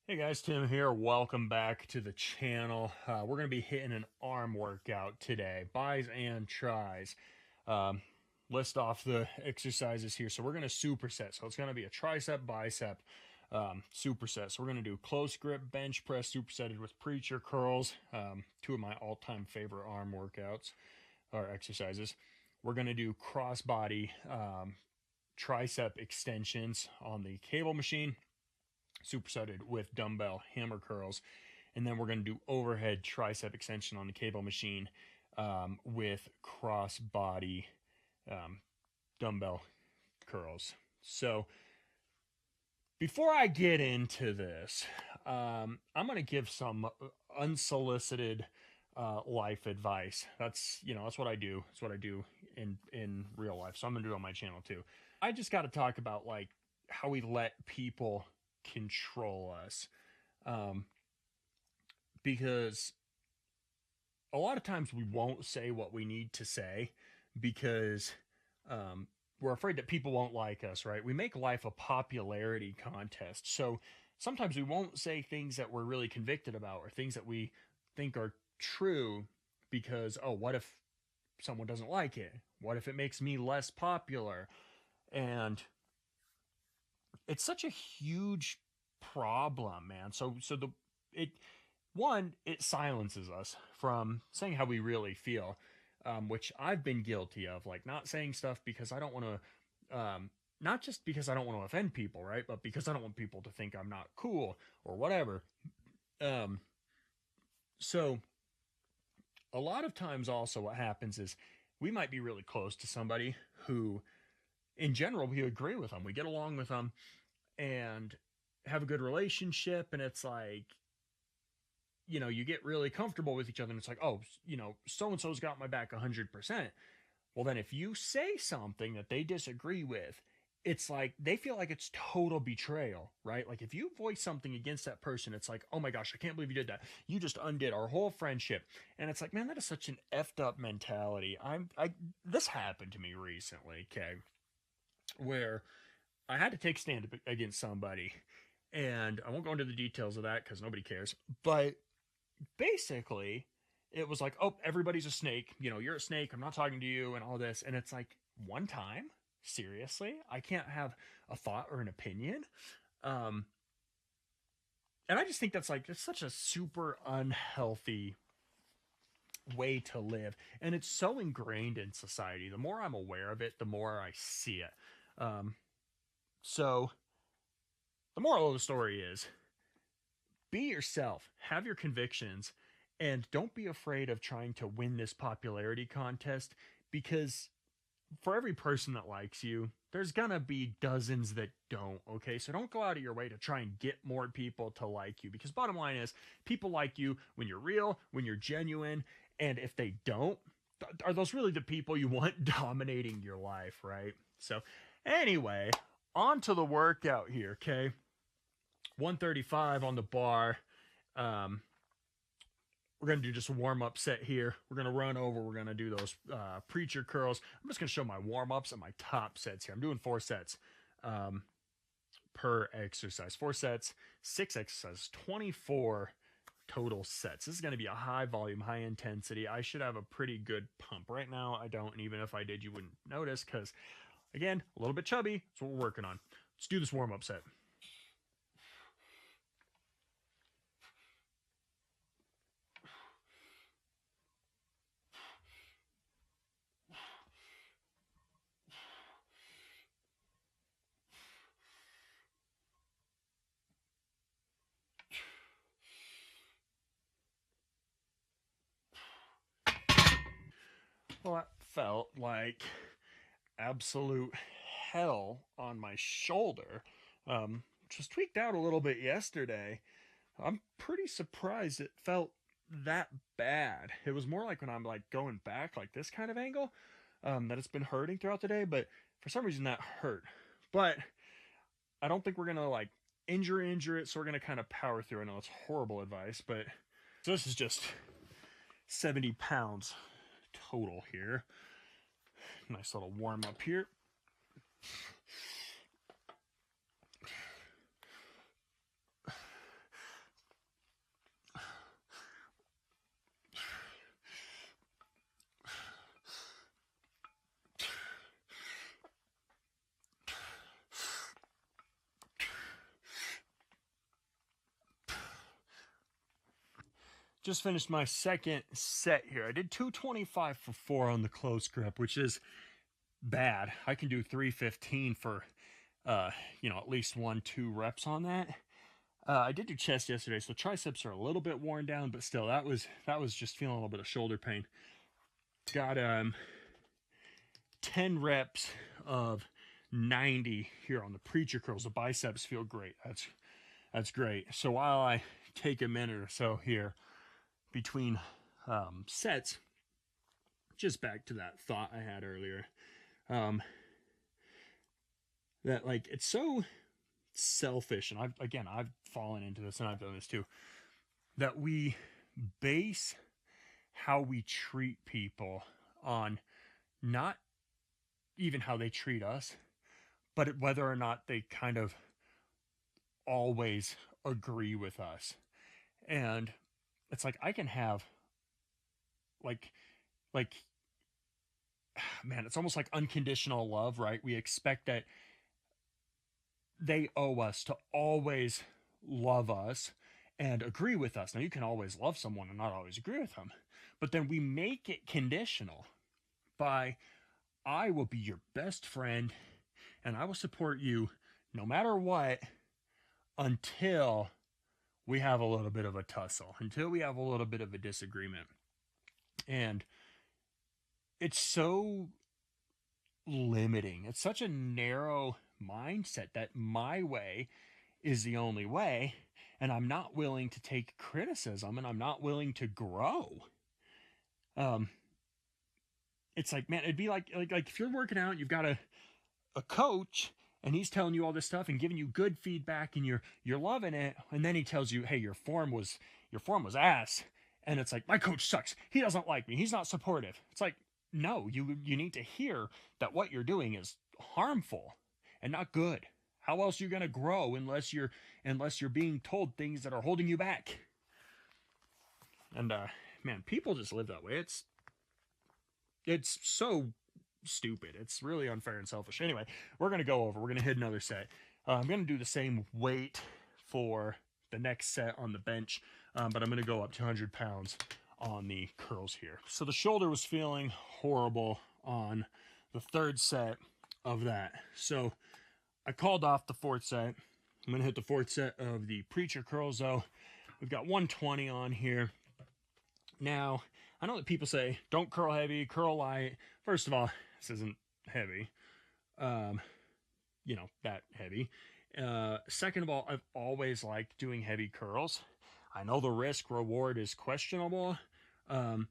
Hey guys, Tim here. Welcome back to the channel. We're going to be hitting an arm workout today, bis and tris. Um, List off the exercises here. So we're going to superset. So it's going to be a tricep, bicep superset. So we're going to do close grip bench press supersetted with preacher curls. Two of my all-time favorite arm workouts or exercises. We're going to do cross body tricep extensions on the cable machine, supersetted with dumbbell hammer curls. And then we're going to do overhead tricep extension on the cable machine with cross body dumbbell curls. So before I get into this, I'm going to give some unsolicited life advice. That's what I do. That's what I do in real life. So I'm going to do it on my channel too. I just got to talk about like how we let people control us, um, because a lot of times we won't say what we need to say because we're afraid that people won't like us, right? We make life a popularity contest. So sometimes we won't say things that we're really convicted about or things that we think are true because, oh, what if someone doesn't like it? What if it makes me less popular? And it's such a huge problem, man. It it silences us from saying how we really feel, which I've been guilty of, like not saying stuff because I don't want to, not just because I don't want to offend people, right? But because I don't want people to think I'm not cool or whatever. Um, so a lot of times, also, what happens is we might be really close to somebody who, in general, we agree with them, we get along with them, and have a good relationship, and it's like, you get really comfortable with each other, and it's like, oh, so and so's got my back 100%. Well, then if you say something that they disagree with, it's like they feel like it's total betrayal, right? Like if you voice something against that person, it's like, oh my gosh, I can't believe you did that. You just undid our whole friendship. And it's like, man, that is such an effed up mentality. This happened to me recently, okay, where I had to take a stand against somebody, and I won't go into the details of that because nobody cares. But basically, it was like, oh, everybody's a snake. You're a snake. I'm not talking to you, and all this. And it's like, one time, seriously, I can't have a thought or an opinion. Um, and I just think it's such a super unhealthy way to live, and it's so ingrained in society. The more I'm aware of it, the more I see it. So the moral of the story is, be yourself, have your convictions, and don't be afraid of trying to win this popularity contest, because for every person that likes you, there's gonna be dozens that don't, okay? So don't go out of your way to try and get more people to like you, because bottom line is, people like you when you're real, when you're genuine, and if they don't, are those really the people you want dominating your life, right? So anyway, on to the workout here, okay? 135 on the bar. Um, we're going to do just a warm-up set here. We're going to run over. We're going to do those preacher curls. I'm just going to show my warm-ups and my top sets here. I'm doing 4 sets per exercise. 4 sets, 6 exercises, 24 total sets. This is going to be a high volume, high intensity. I should have a pretty good pump. Right now, I don't. And even if I did, you wouldn't notice because, again, a little bit chubby. That's what we're working on. Let's do this warm-up set. Well, that felt like absolute hell on my shoulder, which was tweaked out a little bit yesterday. I'm pretty surprised it felt that bad. It was more like when I'm like going back like this kind of angle, that it's been hurting throughout the day, but for some reason that hurt. But I don't think we're gonna like injure it, so we're gonna kind of power through. I know it's horrible advice, but so this is just 70 pounds total here. Nice little warm up here. just finished my second set here. I did 225 for 4 on the close grip, which is bad. I can do 315 for, at least 1-2 reps on that. I did do chest yesterday, so triceps are a little bit worn down, but still, that was just feeling a little bit of shoulder pain. Got 10 reps of 90 here on the preacher curls. The biceps feel great. That's great. So while I take a minute or so here between sets, just back to that thought I had earlier, that like it's so selfish, and I've fallen into this, and I've done this too, that we base how we treat people on not even how they treat us, but whether or not they kind of always agree with us. And it's like I can have like man, it's almost like unconditional love, right? We expect that they owe us to always love us and agree with us. Now, you can always love someone and not always agree with them, but then we make it conditional by, I will be your best friend and I will support you no matter what until we have a little bit of a tussle, until we have a little bit of a disagreement. And it's so limiting. It's such a narrow mindset that my way is the only way, and I'm not willing to take criticism, and I'm not willing to grow. It's like, man, it'd be like if you're working out, you've got a coach, and he's telling you all this stuff and giving you good feedback, and you're loving it, and then he tells you, hey, your form was ass, and it's like, my coach sucks. He doesn't like me. He's not supportive. It's like, no, you need to hear that what you're doing is harmful and not good. How else are you going to grow unless you're being told things that are holding you back? And man, people just live that way. It's so stupid. It's really unfair and selfish. Anyway, we're going to hit another set. I'm going to do the same weight for the next set on the bench, but I'm going to go up 200 pounds on the curls here. So the shoulder was feeling horrible on the third set of that. So I called off the fourth set. I'm going to hit the fourth set of the preacher curls though. We've got 120 on here. Now, I know that people say, don't curl heavy, curl light. First of all, this isn't heavy. That heavy. Second of all, I've always liked doing heavy curls. I know the risk reward is questionable. And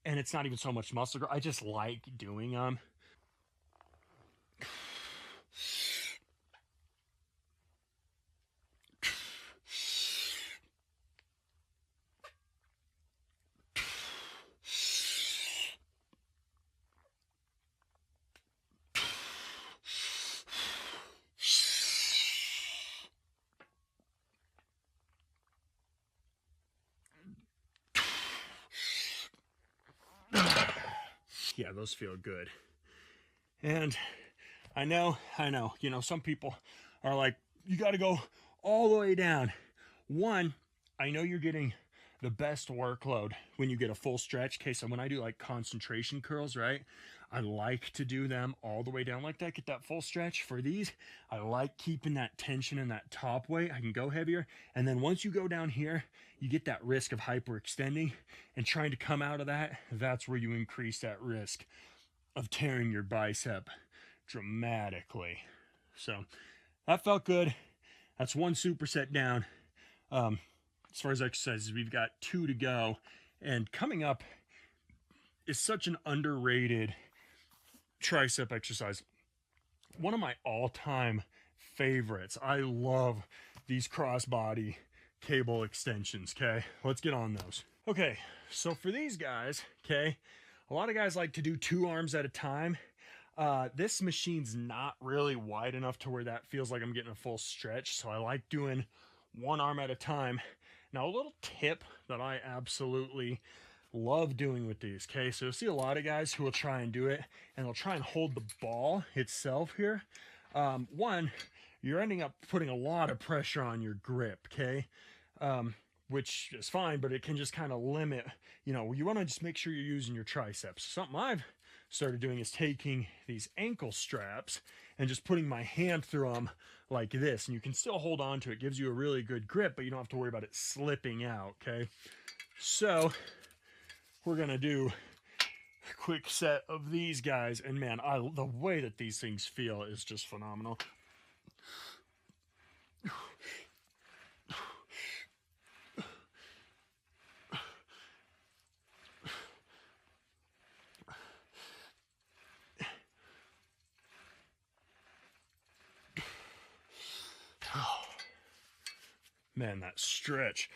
it's not even so much muscle growth. I just like doing them. Yeah, those feel good. And I know, some people are like, you got to go all the way down. One, I know you're getting the best workload when you get a full stretch. Okay, so when I do like concentration curls, right, I like to do them all the way down like that, get that full stretch. For these, I like keeping that tension in that top weight. I can go heavier. And then once you go down here, you get that risk of hyperextending and trying to come out of that. That's where you increase that risk of tearing your bicep dramatically. So that felt good. That's one superset down. As far as exercises, we've got 2 to go. And coming up is such an underrated tricep exercise. One of my all-time favorites. I love these crossbody cable extensions, okay? Let's get on those. Okay, so for these guys, okay, a lot of guys like to do 2 arms at a time. This machine's not really wide enough to where that feels like I'm getting a full stretch, so I like doing 1 arm at a time. Now, a little tip that I absolutely love doing with these, okay? So you'll see a lot of guys who will try and do it, and they'll try and hold the ball itself here. One, you're ending up putting a lot of pressure on your grip, okay? which is fine, but it can just kind of limit, you want to just make sure you're using your triceps. Something I've started doing is taking these ankle straps and just putting my hand through them like this. And you can still hold on to it. It gives you a really good grip, but you don't have to worry about it slipping out, okay? So we're going to do a quick set of these guys. And man, the way that these things feel is just phenomenal. Man, that stretch.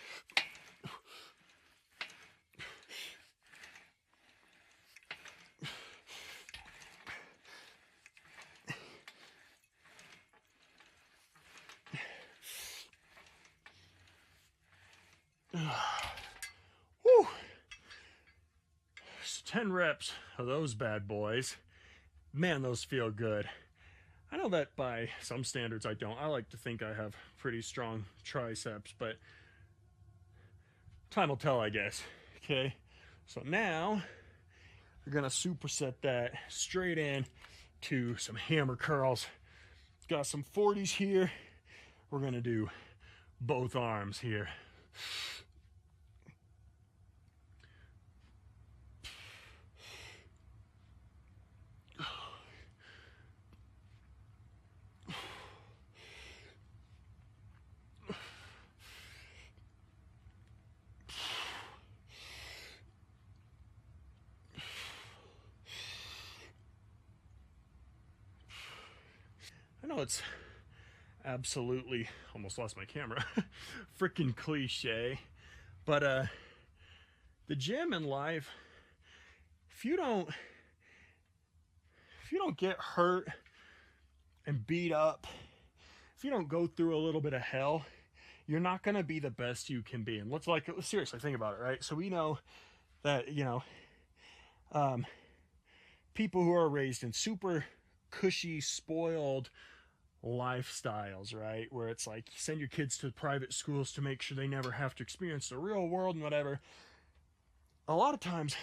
Whew. 10 reps of those bad boys. Man, those feel good. I know that by some standards I don't. I like to think I have pretty strong triceps, but time will tell, I guess. Okay, so now we're gonna superset that straight in to some hammer curls. Got some 40s here. We're gonna do both arms here. I know it's absolutely, almost lost my camera, freaking cliche, but the gym and life, if you don't get hurt and beat up, if you don't go through a little bit of hell, you're not going to be the best you can be. And let's seriously think about it, right? So we know that, people who are raised in super cushy, spoiled lifestyles, right? Where it's like, send your kids to private schools to make sure they never have to experience the real world and whatever. A lot of times,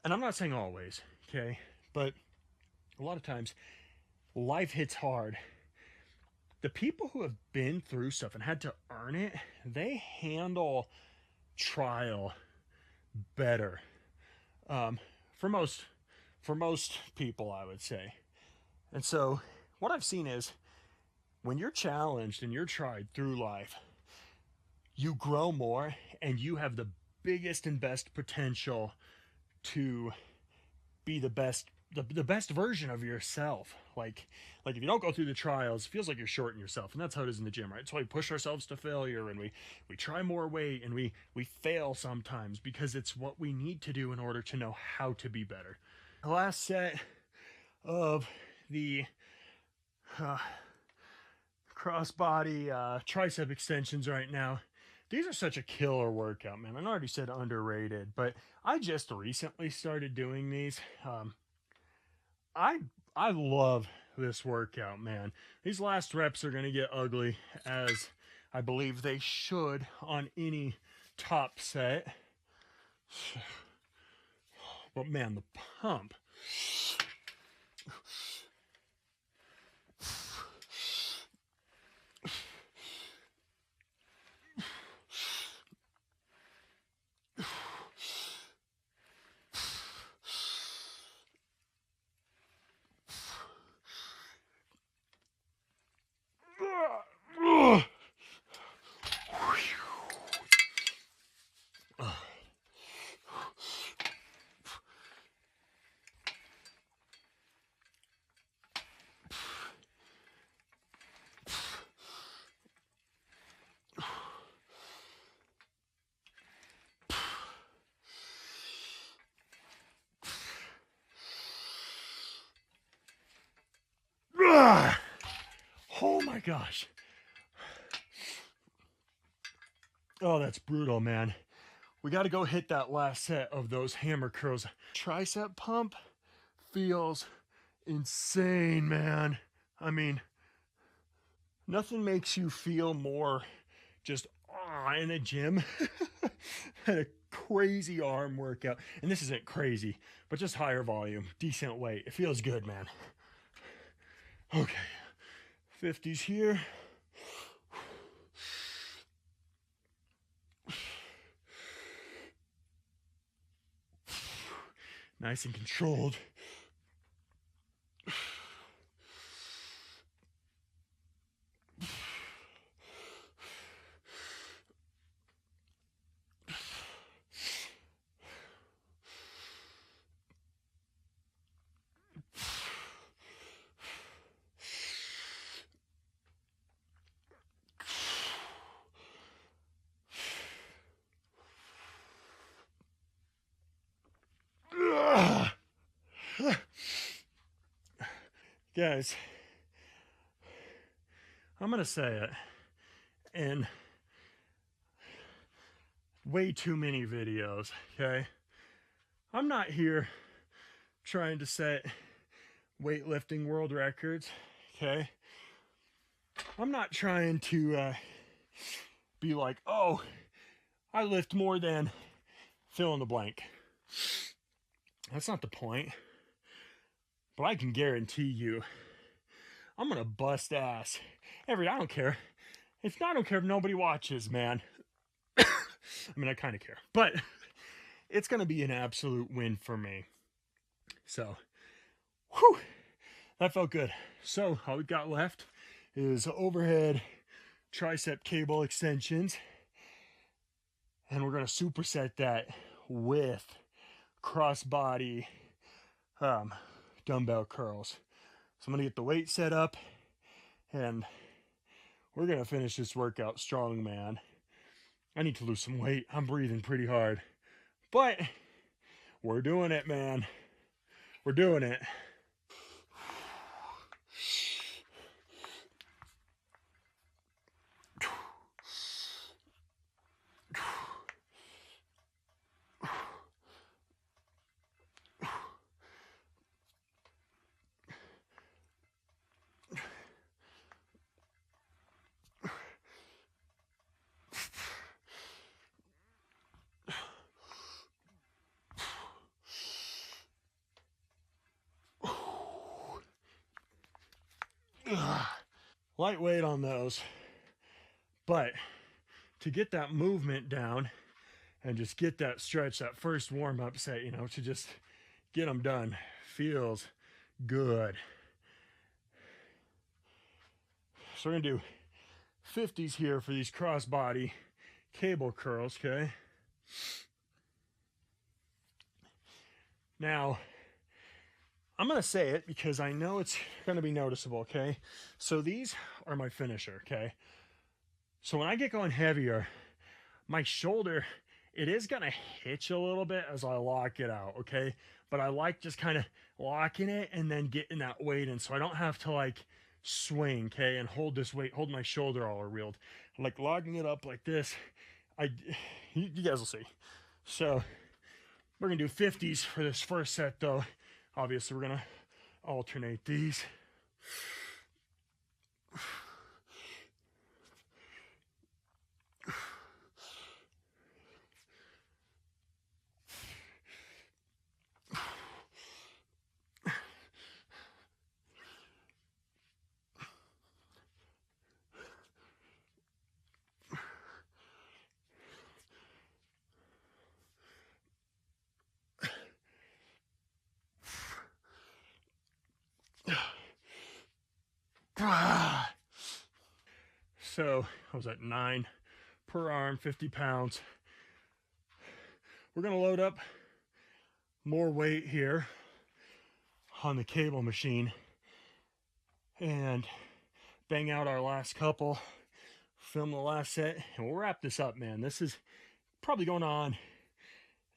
and I'm not saying always, okay, but a lot of times life hits hard. The people who have been through stuff and had to earn it, they handle trial better. For most people, I would say. And so what I've seen is when you're challenged and you're tried through life, you grow more and you have the biggest and best potential to be the best version of yourself. Like if you don't go through the trials, it feels like you're shorting yourself. And that's how it is in the gym, right? So we push ourselves to failure, and we try more weight, and we fail sometimes because it's what we need to do in order to know how to be better. The last set of the crossbody tricep extensions right now. These are such a killer workout, man. I already said underrated, but I just recently started doing these. I love this workout, man. These last reps are going to get ugly, as I believe they should on any top set. But man, the pump. Oh my gosh. Oh, that's brutal, man. We got to go hit that last set of those hammer curls. Tricep pump feels insane, man. I mean, nothing makes you feel more just guy in the gym had a crazy arm workout, and this isn't crazy, but just higher volume, decent weight. It feels good, man. Okay, 50s here. Nice and controlled. Guys, I'm gonna say it, and way too many videos, okay? I'm not here trying to set weightlifting world records, okay? I'm not trying to be like, oh, I lift more than fill in the blank. That's not the point. But I can guarantee you, I'm gonna bust ass. I don't care. I don't care if nobody watches, man. I mean, I kind of care, but it's gonna be an absolute win for me. So, whew, that felt good. So all we got left is overhead tricep cable extensions, and we're gonna superset that with crossbody dumbbell curls. So I'm gonna get the weight set up, and we're gonna finish this workout strong, man. I need to lose some weight. I'm breathing pretty hard, but we're doing it, man. We're doing it. Lightweight on those, but to get that movement down and just get that stretch, that first warm-up set, to just get them done feels good. So we're gonna do 50s here for these crossbody cable curls, okay? Now, I'm gonna say it because I know it's gonna be noticeable, okay? So these are my finisher, okay? So when I get going heavier, my shoulder, it is gonna hitch a little bit as I lock it out, okay? But I like just kind of locking it and then getting that weight in, so I don't have to like swing, okay, and hold this weight, hold my shoulder all reeled. Like locking it up like this, you guys will see. So we're gonna do 50s for this first set, though. Obviously, we're gonna alternate these. So I was at 9 per arm, 50 pounds. We're gonna load up more weight here on the cable machine and bang out our last couple, film the last set, and we'll wrap this up, man. This is probably going on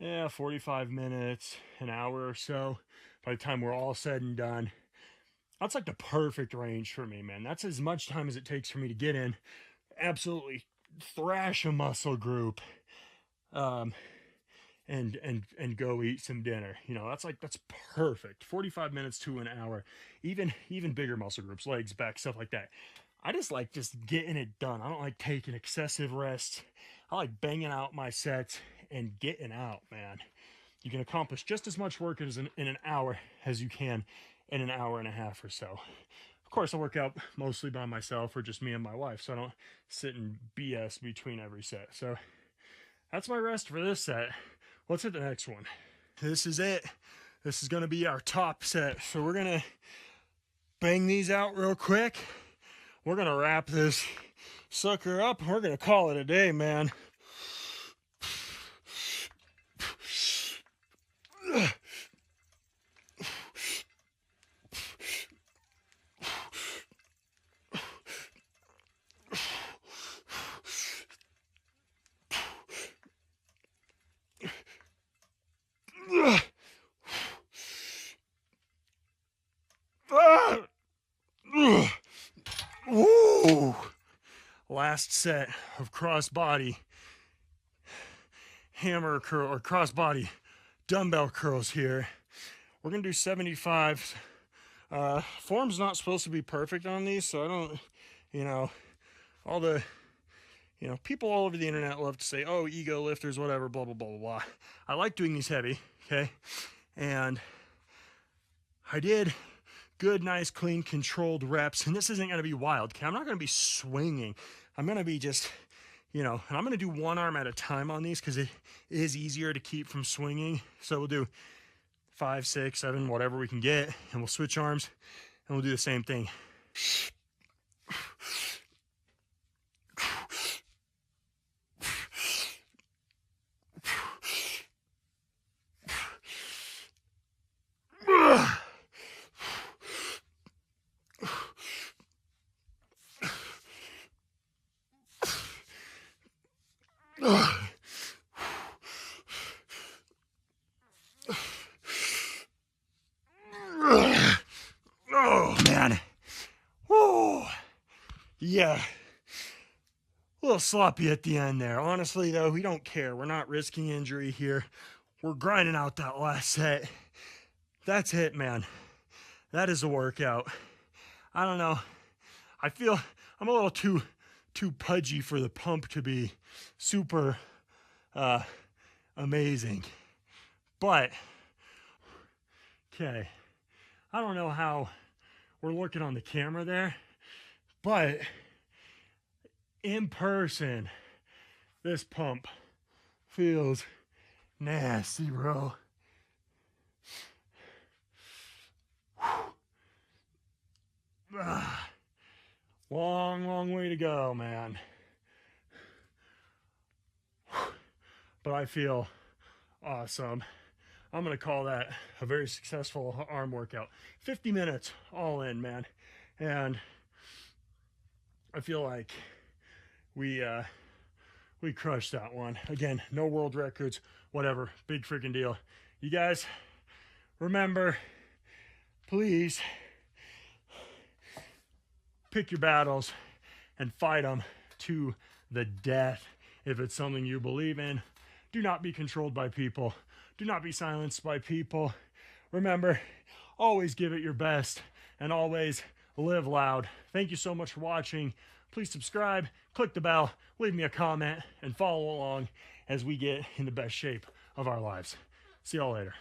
45 minutes, an hour or so by the time we're all said and done. That's like the perfect range for me, man. That's as much time as it takes for me to get in, absolutely thrash a muscle group, and go eat some dinner. That's perfect. 45 minutes to an hour. Even bigger muscle groups, legs, back, stuff like that. I just like just getting it done. I don't like taking excessive rests. I like banging out my sets and getting out, man. You can accomplish just as much work in an hour as you can in an hour and a half or so. Of course, I work out mostly by myself or just me and my wife, so I don't sit and BS between every set. So that's my rest for this set. Let's hit the next one. This is it. This is going to be our top set. So we're going to bang these out real quick. We're going to wrap this sucker up. We're going to call it a day, man. Woo! Last set of cross-body hammer curl or cross-body dumbbell curls here. We're gonna do 75. Form's not supposed to be perfect on these, so I don't, all the, people all over the internet love to say, oh, ego lifters, whatever, blah, blah, blah, blah, blah. I like doing these heavy, okay? And I did good, nice, clean, controlled reps. And this isn't going to be wild, okay? I'm not going to be swinging. I'm going to be just, and I'm going to do one arm at a time on these because it is easier to keep from swinging. So we'll do 5, 6, 7, whatever we can get. And we'll switch arms and we'll do the same thing. Oh, man. Whoa. Yeah. A little sloppy at the end there. Honestly, though, we don't care. We're not risking injury here. We're grinding out that last set. That's it, man. That is a workout. I don't know. I feel I'm a little too pudgy for the pump to be super amazing. But, okay. I don't know how we're looking on the camera there, but in person, this pump feels nasty, bro. Long way to go, man. But I feel awesome. I'm going to call that a very successful arm workout. 50 minutes all in, man. And I feel like we crushed that one. Again, no world records, whatever. Big freaking deal. You guys, remember, please pick your battles and fight them to the death. If it's something you believe in, do not be controlled by people. Do not be silenced by people. Remember, always give it your best and always live loud. Thank you so much for watching. Please subscribe, click the bell, leave me a comment, and follow along as we get in the best shape of our lives. See y'all later.